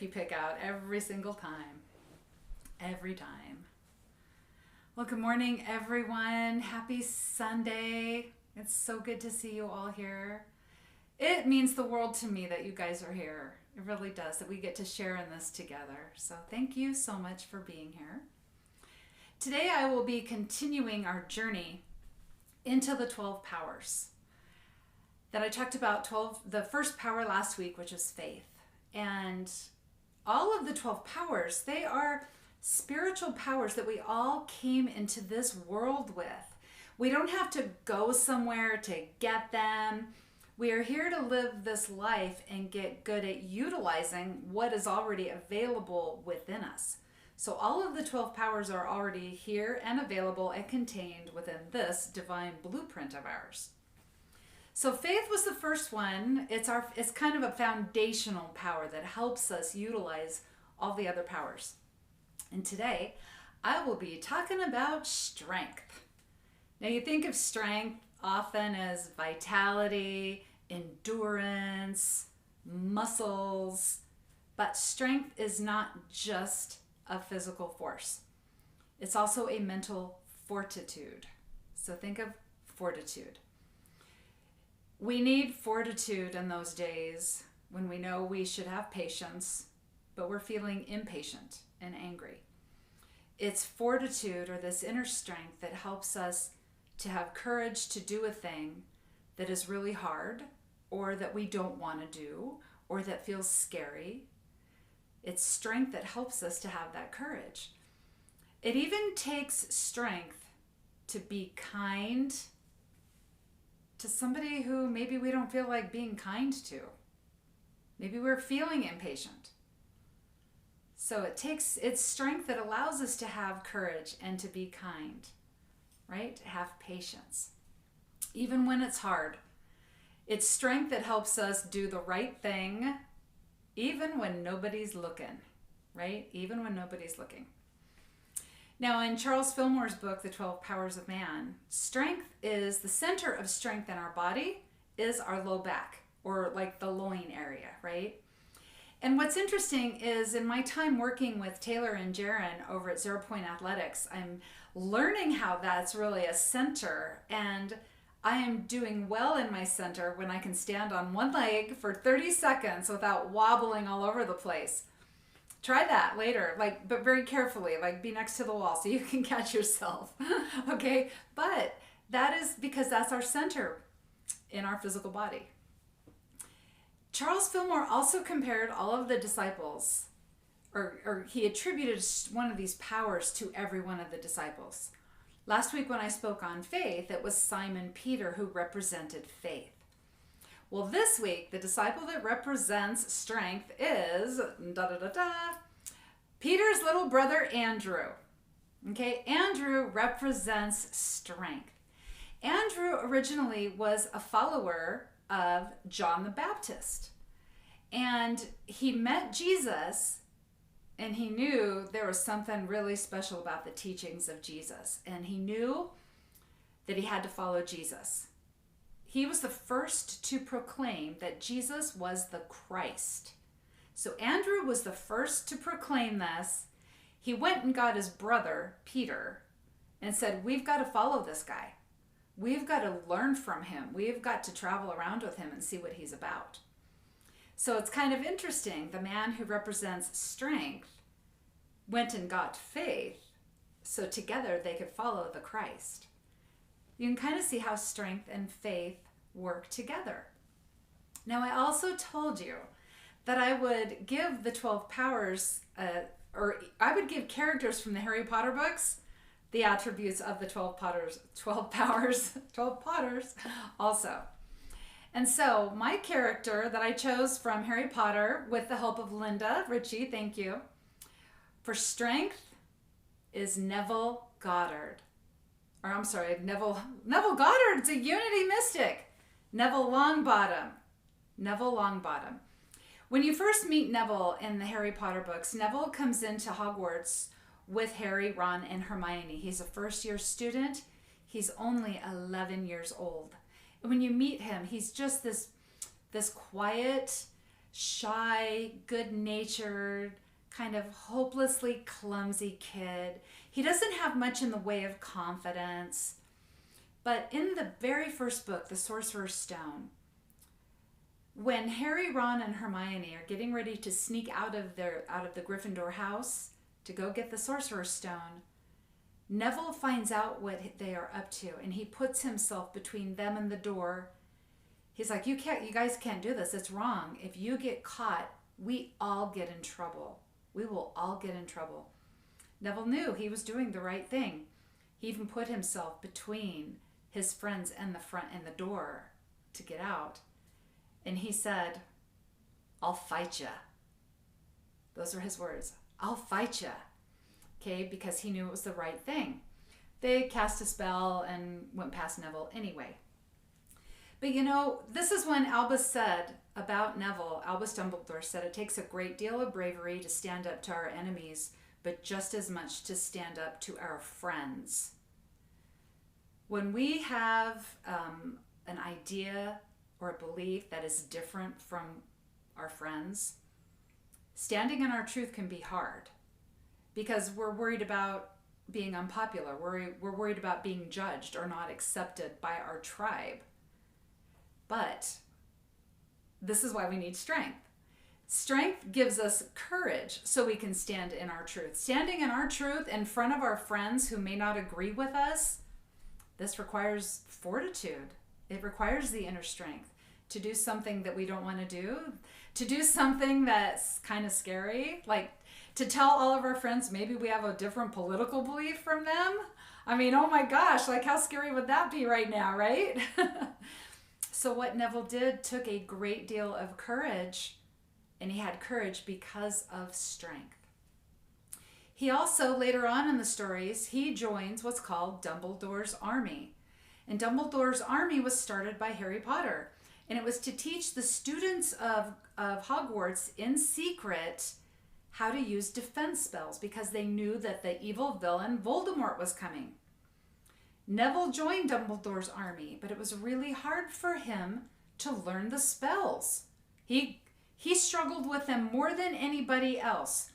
you pick out every single time. Every time. Well, good morning, everyone. Happy Sunday. It's so good to see you all here. It means the world to me that you guys are here. It really does, that we get to share in this together. So thank you so much for being here. Today I will be continuing our journey into the 12 powers that I talked about. The first power last week, which is faith. And all of the 12 powers, they are spiritual powers that we all came into this world with. We don't have to go somewhere to get them. We are here to live this life and get good at utilizing what is already available within us. So all of the 12 powers are already here and available and contained within this divine blueprint of ours. So faith was the first one. It's kind of a foundational power that helps us utilize all the other powers. And today I will be talking about strength. Now you think of strength often as vitality, endurance, muscles, but strength is not just a physical force. It's also a mental fortitude. So think of fortitude. We need fortitude in those days when we know we should have patience, but we're feeling impatient and angry. It's fortitude, or this inner strength, that helps us to have courage to do a thing that is really hard, or that we don't want to do, or that feels scary. It's strength that helps us to have that courage. It even takes strength to be kind to somebody who maybe we don't feel like being kind to. Maybe we're feeling impatient. So it's strength that allows us to have courage and to be kind, right? To have patience, even when it's hard. It's strength that helps us do the right thing, even when nobody's looking, right? Even when nobody's looking. Now, in Charles Fillmore's book, The 12 Powers of Man, strength is the center of strength in our body is our low back, or like the loin area, right? And what's interesting is in my time working with Taylor and Jaron over at 0 Point Athletics, I'm learning how that's really a center, and I am doing well in my center when I can stand on one leg for 30 seconds without wobbling all over the place. Try that later, but very carefully, be next to the wall so you can catch yourself, okay? But that is because that's our center in our physical body. Charles Fillmore also compared all of the disciples, or he attributed one of these powers to every one of the disciples. Last week when I spoke on faith, it was Simon Peter who represented faith. Well, this week, the disciple that represents strength is Peter's little brother, Andrew. Okay, Andrew represents strength. Andrew originally was a follower of John the Baptist. And he met Jesus, and he knew there was something really special about the teachings of Jesus. And he knew that he had to follow Jesus. He was the first to proclaim that Jesus was the Christ. So Andrew was the first to proclaim this. He went and got his brother, Peter, and said, we've got to follow this guy. We've got to learn from him. We've got to travel around with him and see what he's about. So it's kind of interesting. The man who represents strength went and got faith, so together they could follow the Christ. You can kind of see how strength and faith work together. Now, I also told you that I would give the 12 powers, or I would give characters from the Harry Potter books the attributes of the 12 powers also. And so my character that I chose from Harry Potter with the help of Linda Ritchie, thank you, for strength is Neville Goddard. Or I'm sorry, Neville Goddard's a Unity mystic. Neville Longbottom. When you first meet Neville in the Harry Potter books, Neville comes into Hogwarts with Harry, Ron, and Hermione. He's a first-year student. He's only 11 years old. And when you meet him, he's just this quiet, shy, good-natured, kind of hopelessly clumsy kid. He doesn't have much in the way of confidence. But in the very first book, The Sorcerer's Stone, when Harry, Ron, and Hermione are getting ready to sneak out of the Gryffindor house to go get the Sorcerer's Stone, Neville finds out what they are up to, and he puts himself between them and the door. He's like, you guys can't do this. It's wrong. If you get caught, we all get in trouble. We will all get in trouble. Neville knew he was doing the right thing. He even put himself between his friends and the door to get out. And he said, I'll fight ya. Those are his words. I'll fight ya. Okay, because he knew it was the right thing. They cast a spell and went past Neville anyway. But this is when Albus said about Neville, Albus Dumbledore said, it takes a great deal of bravery to stand up to our enemies, but just as much to stand up to our friends. When we have an idea or a belief that is different from our friends, standing in our truth can be hard because we're worried about being unpopular. We're worried about being judged or not accepted by our tribe. But this is why we need strength. Strength gives us courage so we can stand in our truth. Standing in our truth in front of our friends who may not agree with us, this requires fortitude. It requires the inner strength to do something that we don't want to do something that's kind of scary, like to tell all of our friends maybe we have a different political belief from them. I mean, oh my gosh, like how scary would that be right now, right? So what Neville did took a great deal of courage, and he had courage because of strength. He also, later on in the stories, he joins what's called Dumbledore's army. And Dumbledore's army was started by Harry Potter. And it was to teach the students of Hogwarts in secret how to use defense spells because they knew that the evil villain Voldemort was coming. Neville joined Dumbledore's army, but it was really hard for him to learn the spells. He struggled with them more than anybody else,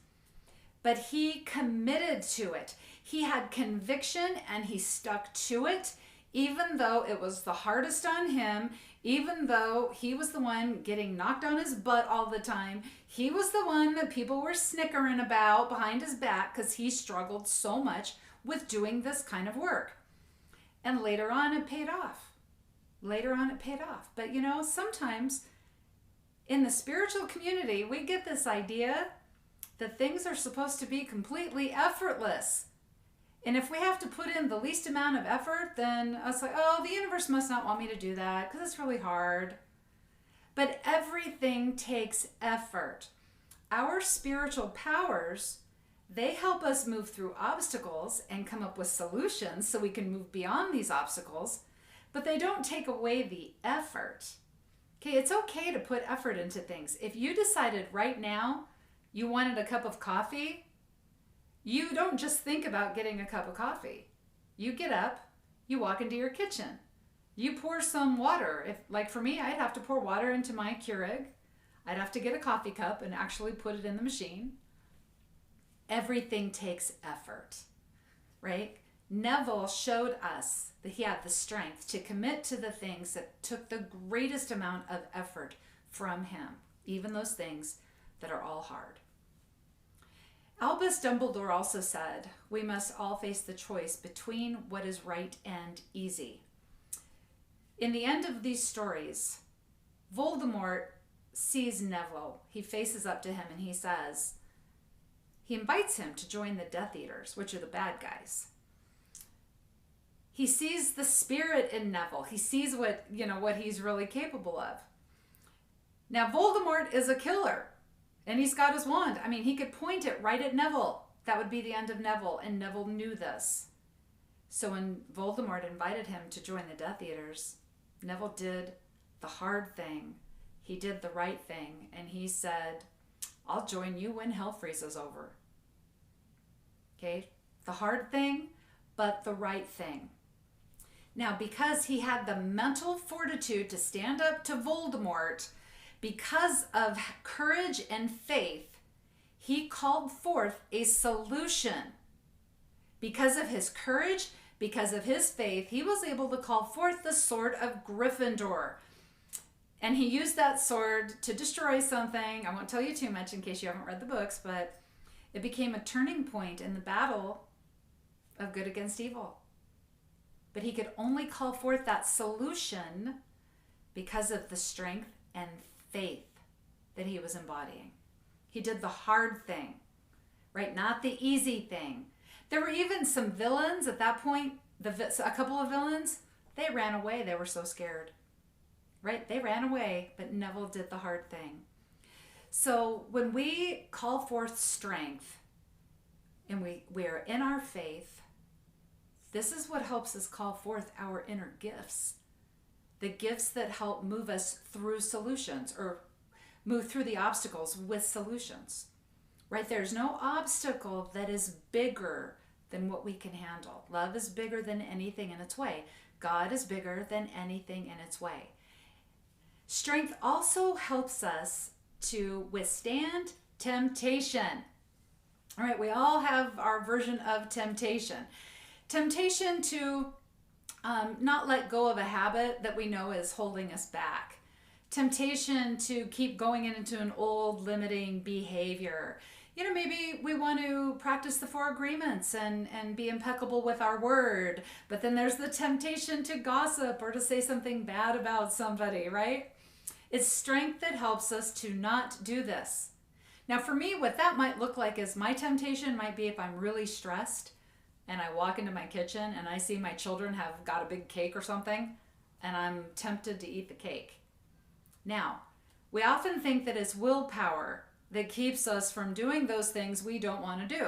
but he committed to it. He had conviction and he stuck to it, even though it was the hardest on him, even though he was the one getting knocked on his butt all the time. He was the one that people were snickering about behind his back because he struggled so much with doing this kind of work. And later on, it paid off. But sometimes in the spiritual community, we get this idea that things are supposed to be completely effortless. And if we have to put in the least amount of effort, then it's like, oh, the universe must not want me to do that because it's really hard. But everything takes effort. Our spiritual powers, they help us move through obstacles and come up with solutions so we can move beyond these obstacles, but they don't take away the effort. Okay, it's okay to put effort into things. If you decided right now you wanted a cup of coffee, you don't just think about getting a cup of coffee. You get up, you walk into your kitchen, you pour some water. Like for me, I'd have to pour water into my Keurig. I'd have to get a coffee cup and actually put it in the machine. Everything takes effort, right? Neville showed us that he had the strength to commit to the things that took the greatest amount of effort from him, even those things that are all hard. Albus Dumbledore also said, we must all face the choice between what is right and easy. In the end of these stories, Voldemort sees Neville. He faces up to him and he says, he invites him to join the Death Eaters, which are the bad guys. He sees the spirit in Neville. He sees what he's really capable of. Now, Voldemort is a killer, and he's got his wand. I mean, he could point it right at Neville. That would be the end of Neville, and Neville knew this. So when Voldemort invited him to join the Death Eaters, Neville did the hard thing. He did the right thing, and he said, I'll join you when hell freezes over. Okay? The hard thing, but the right thing. Now, because he had the mental fortitude to stand up to Voldemort, because of courage and faith, he called forth a solution. Because of his courage, because of his faith, he was able to call forth the sword of Gryffindor. And he used that sword to destroy something. I won't tell you too much in case you haven't read the books, but it became a turning point in the battle of good against evil. But he could only call forth that solution because of the strength and faith that he was embodying. He did the hard thing, right? Not the easy thing. There were even some villains at that point, a couple of villains, they ran away. They were so scared, right? They ran away, but Neville did the hard thing. So when we call forth strength and we are in our faith, this is what helps us call forth our inner gifts. The gifts that help move us through solutions or move through the obstacles with solutions, right? There's no obstacle that is bigger than what we can handle. Love is bigger than anything in its way. God is bigger than anything in its way. Strength also helps us to withstand temptation. All right, we all have our version of temptation. Temptation to not let go of a habit that we know is holding us back. Temptation to keep going into an old limiting behavior. You know, maybe we want to practice the 4 agreements and be impeccable with our word, but then there's the temptation to gossip or to say something bad about somebody, right? It's strength that helps us to not do this. Now for me, what that might look like is my temptation might be if I'm really stressed and I walk into my kitchen and I see my children have got a big cake or something and I'm tempted to eat the cake. Now, we often think that it's willpower that keeps us from doing those things we don't want to do.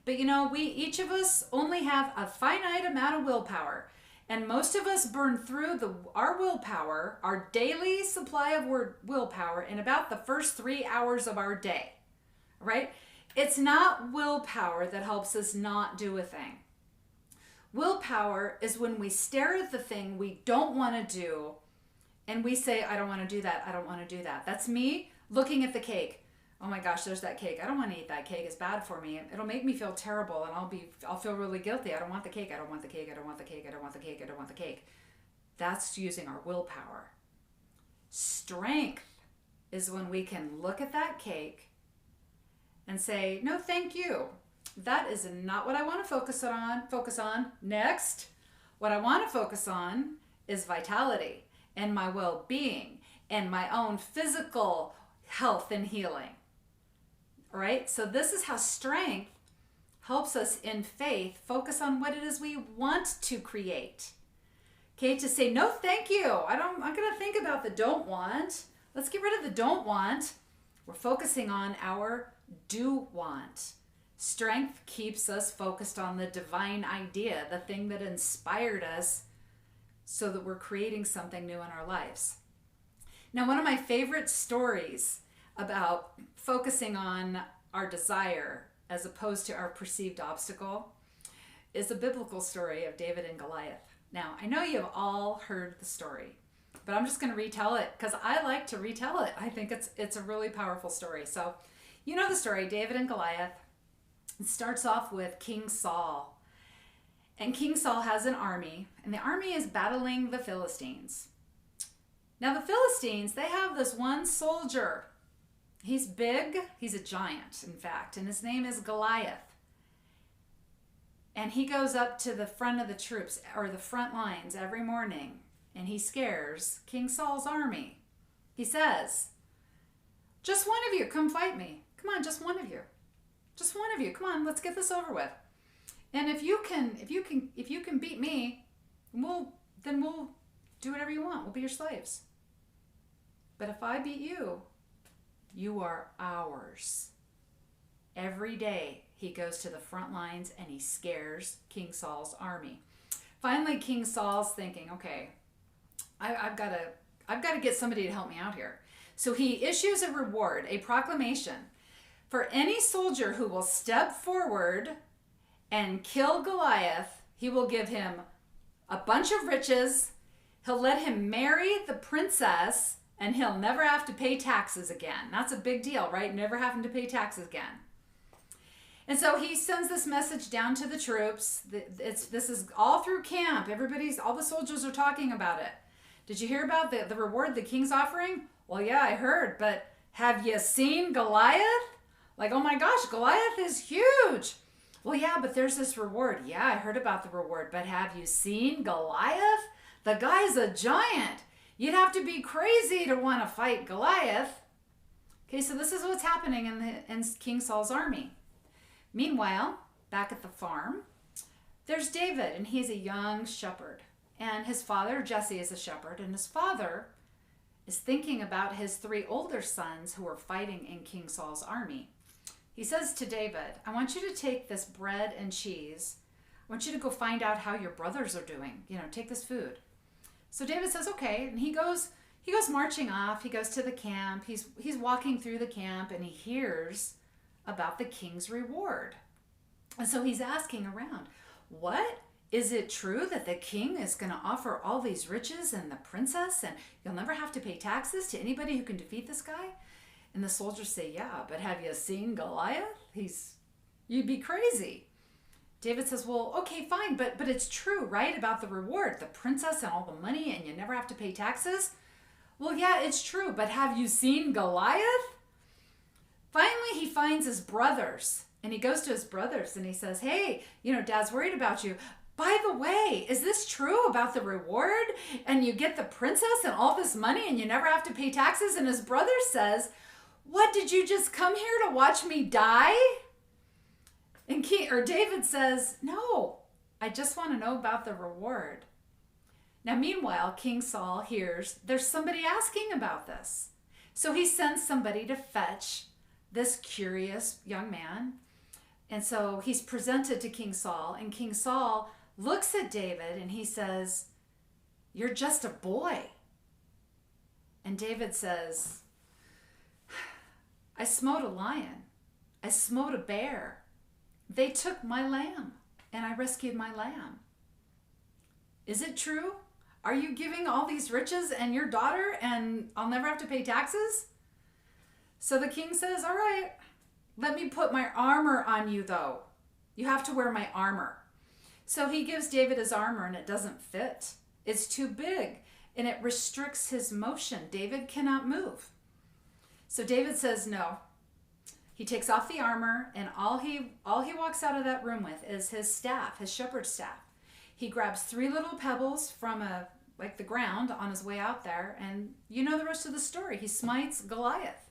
But you know, each of us only have a finite amount of willpower. And most of us burn through our willpower, our daily supply of willpower, in about the first 3 hours of our day, right? It's not willpower that helps us not do a thing. Willpower is when we stare at the thing we don't want to do and we say, I don't want to do that. I don't want to do that. That's me looking at the cake. Oh my gosh, there's that cake. I don't want to eat that cake. It's bad for me. It'll make me feel terrible and I'll feel really guilty. I don't want the cake. I don't want the cake. I don't want the cake. I don't want the cake. I don't want the cake. That's using our willpower. Strength is when we can look at that cake and say, no, thank you. That is not what I want to focus on. Next, what I want to focus on is vitality and my well-being and my own physical health and healing. All right, so this is how strength helps us in faith focus on what it is we want to create. Okay, to say, no, thank you. I'm going to think about the don't want. Let's get rid of the don't want. We're focusing on our do want. Strength keeps us focused on the divine idea, the thing that inspired us so that we're creating something new in our lives. Now, one of my favorite stories about focusing on our desire as opposed to our perceived obstacle is a biblical story of David and Goliath. Now, I know you've all heard the story, but I'm just going to retell it because I like to retell it. I think it's a really powerful story. So, you know the story, David and Goliath. It starts off with King Saul. And King Saul has an army, and the army is battling the Philistines. Now the Philistines, they have this one soldier. He's big. He's a giant, in fact, and his name is Goliath. And he goes up to the front of the troops, or the front lines, every morning, and he scares King Saul's army. He says, just one of you, come fight me. Come on, just one of you. Just one of you. Come on, let's get this over with. And if you can beat me, we'll do whatever you want. We'll be your slaves. But if I beat you, you are ours. Every day he goes to the front lines and he scares King Saul's army. Finally, King Saul's thinking, okay, I've got to get somebody to help me out here. So he issues a reward, a proclamation. For any soldier who will step forward and kill Goliath, he will give him a bunch of riches. He'll let him marry the princess, and he'll never have to pay taxes again. That's a big deal, right? Never having to pay taxes again. And so he sends this message down to the troops. This is all through camp. All the soldiers are talking about it. Did you hear about the reward the king's offering? Well, yeah, I heard, but have you seen Goliath? Like, oh my gosh, Goliath is huge. Well, yeah, but there's this reward. Yeah, I heard about the reward, but have you seen Goliath? The guy's a giant. You'd have to be crazy to want to fight Goliath. Okay, so this is what's happening in King Saul's army. Meanwhile, back at the farm, there's David, and he's a young shepherd. And his father, Jesse, is a shepherd, and his father is thinking about his 3 older sons who are fighting in King Saul's army. He says to David, I want you to take this bread and cheese. I want you to go find out how your brothers are doing. Take this food. So David says, okay, and he goes marching off. He goes to the camp. He's walking through the camp, and he hears about the king's reward. And so he's asking around, what? Is it true that the king is going to offer all these riches and the princess, and you'll never have to pay taxes to anybody who can defeat this guy? And the soldiers say, yeah, but have you seen Goliath? You'd be crazy. David says, well, okay, fine, but it's true, right, about the reward, the princess and all the money, and you never have to pay taxes? Well, yeah, it's true, but have you seen Goliath? Finally, he finds his brothers, and he goes to his brothers, and he says, hey, Dad's worried about you. By the way, is this true about the reward? And you get the princess and all this money, and you never have to pay taxes? And his brother says, what, did you just come here to watch me die? And David says, no, I just want to know about the reward. Now, meanwhile, King Saul hears there's somebody asking about this. So he sends somebody to fetch this curious young man. And so he's presented to King Saul, and King Saul looks at David and he says, you're just a boy. And David says, I smote a lion. I smote a bear. They took my lamb, and I rescued my lamb. Is it true? Are you giving all these riches and your daughter, and I'll never have to pay taxes? So the king says, all right, let me put my armor on you, though. You have to wear my armor. So he gives David his armor, and it doesn't fit. It's too big, and it restricts his motion. David cannot move. So David says no. He takes off the armor, and all he walks out of that room with is his staff, his shepherd's staff. He grabs 3 little pebbles from the ground on his way out there, and you know the rest of the story. He smites Goliath.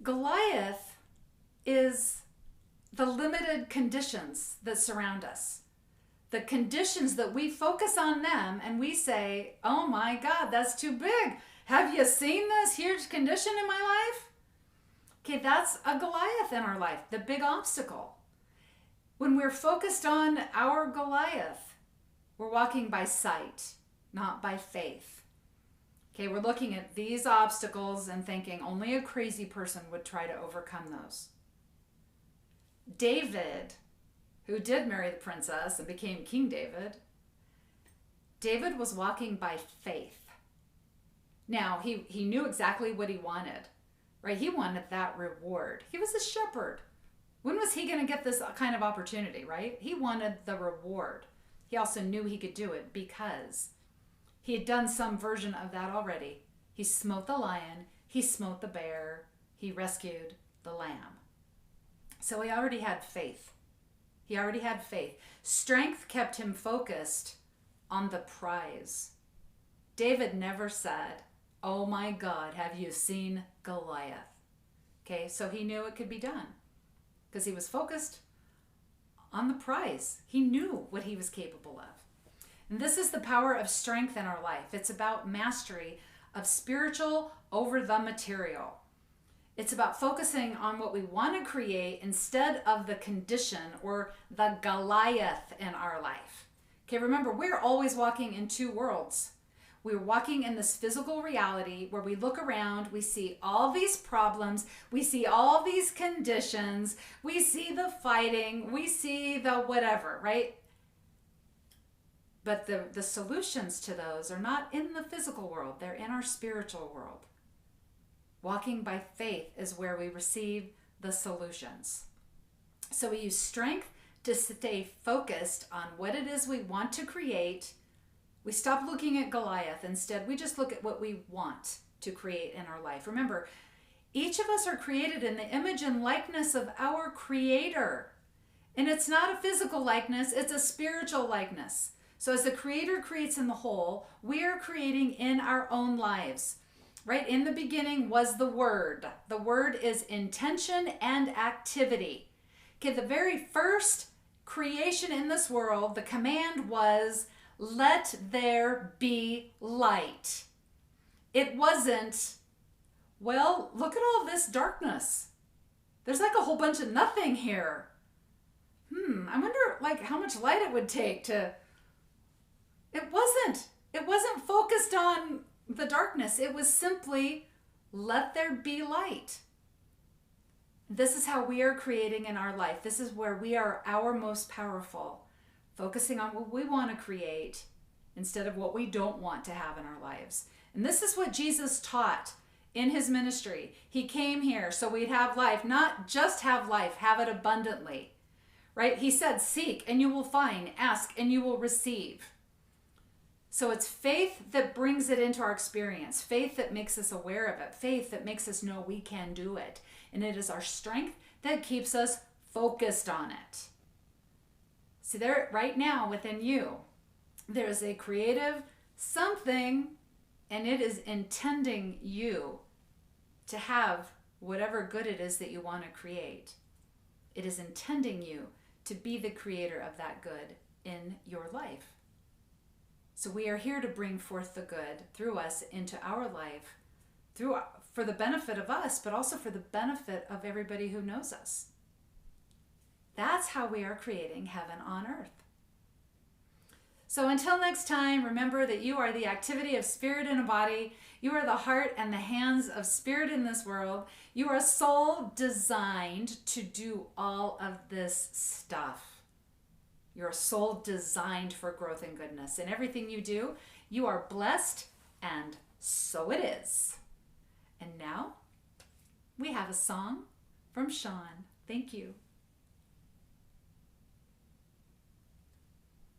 Goliath is the limited conditions that surround us. The conditions that we focus on them and we say, oh my God, that's too big. Have you seen this huge condition in my life? Okay, that's a Goliath in our life, the big obstacle. When we're focused on our Goliath, we're walking by sight, not by faith. Okay, we're looking at these obstacles and thinking only a crazy person would try to overcome those. David, who did marry the princess and became King David was walking by faith. Now, he knew exactly what he wanted, right? He wanted that reward. He was a shepherd. When was he going to get this kind of opportunity, right? He wanted the reward. He also knew he could do it because he had done some version of that already. He smote the lion, he smote the bear, he rescued the lamb. So he already had faith. Strength kept him focused on the prize. David never said, oh my God, have you seen Goliath? Okay, so he knew it could be done because he was focused on the prize. He knew what he was capable of. And this is the power of strength in our life. It's about mastery of spiritual over the material. It's about focusing on what we want to create instead of the condition or the Goliath in our life. Okay, remember, we're always walking in 2 worlds. We're walking in this physical reality where we look around, we see all these problems, we see all these conditions, we see the fighting, we see the whatever, right? But the solutions to those are not in the physical world, they're in our spiritual world. Walking by faith is where we receive the solutions. So we use strength to stay focused on what it is we want to create. We stop looking at Goliath. Instead, we just look at what we want to create in our life. Remember, each of us are created in the image and likeness of our Creator. And it's not a physical likeness, it's a spiritual likeness. So as the Creator creates in the whole, we are creating in our own lives. Right? In the beginning was the Word. The Word is intention and activity. Okay, the very first creation in this world, the command was, let there be light. It wasn't, well, look at all this darkness. There's like a whole bunch of nothing here. I wonder like how much light it would take to... It wasn't focused on the darkness. It was simply, let there be light. This is how we are creating in our life. This is where we are our most powerful, focusing on what we want to create instead of what we don't want to have in our lives. And this is what Jesus taught in his ministry. He came here so we'd have life, not just have life, have it abundantly, right? He said, seek and you will find, ask and you will receive. So it's faith that brings it into our experience, faith that makes us aware of it, faith that makes us know we can do it. And it is our strength that keeps us focused on it. See, there right now within you, there is a creative something, and it is intending you to have whatever good it is that you want to create. It is intending you to be the creator of that good in your life. So we are here to bring forth the good through us into our life, for the benefit of us, but also for the benefit of everybody who knows us. That's how we are creating heaven on earth. So until next time, remember that you are the activity of spirit in a body. You are the heart and the hands of spirit in this world. You are soul designed to do all of this stuff. You're a soul designed for growth and goodness. In everything you do, you are blessed, and so it is. And now, we have a song from Sean. Thank you.